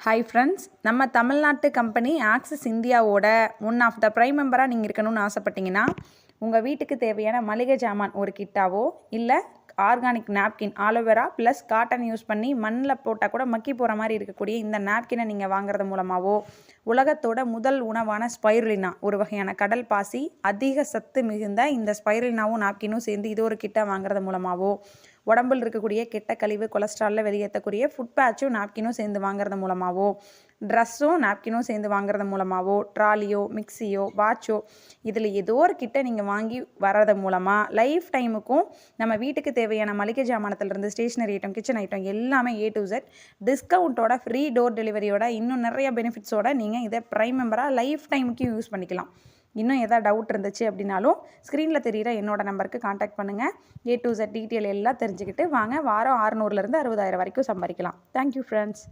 Hi friends, நம்ம தமிழ்நாட்டு company axis இந்தியாவோட ஒன் ஆஃப் த ப்ரைம் மெம்பராக நீங்கள் இருக்கணும்னு ஆசைப்பட்டீங்கன்னா, உங்கள் வீட்டுக்கு தேவையான மளிகை ஜாமான் ஒரு கிட்டாவோ இல்லை organic napkin aloe vera plus cotton use பண்ணி மண்ணில் போட்டால் கூட மக்கி போகிற மாதிரி இருக்கக்கூடிய இந்த நாப்கினை நீங்கள் வாங்குறது மூலமாகவோ, உலகத்தோட முதல் உணவான ஸ்பைருலினா ஒரு வகையான கடல் பாசி அதிக சத்து மிகுந்த இந்த ஸ்பைருலினாவும் நாப்கினும் சேர்ந்து இது ஒரு கிட்டை வாங்குறது மூலமாகவோ, உடம்பில் இருக்கக்கூடிய கெட்ட கழிவு கொலஸ்ட்ராலில் வெளியேற்றக்கூடிய ஃபுட் பேட்சும் நாப்கினும் சேர்ந்து வாங்குறது மூலமாகவோ, ட்ரெஸ்ஸும் நாப்கினும் சேர்ந்து வாங்குறது மூலமாகவோ, ட்ராலியோ மிக்சியோ வாட்சோ இதில் ஏதோ ஒரு கிட்ட நீங்கள் வாங்கி வர்றது மூலமாக லைஃப் டைமுக்கும் நம்ம வீட்டுக்கு தேவையான மளிகை ஜாமானத்திலிருந்து ஸ்டேஷனரி ஐட்டம் கிச்சன் ஐட்டம் எல்லாமே A to Z டிஸ்கவுண்ட்டோட ஃப்ரீ டோர் டெலிவரியோட இன்னும் நிறைய பெனிஃபிட்ஸோட நீங்கள் இதை ப்ரைம் மெம்பராக லைஃப் டைமுக்கும் யூஸ் பண்ணிக்கலாம். இன்னும் எதாவது டவுட் இருந்துச்சு அப்படின்னாலும் ஸ்க்ரீனில் தெரிகிற என்னோட நம்பருக்கு காண்டாக்ட் பண்ணுங்கள். A to Z டீட்டெயில் எல்லாம் தெரிஞ்சுக்கிட்டு வாங்க வாரம் 600லேருந்து 60,000 வரைக்கும் சம்பாதிக்கலாம். Thank you friends.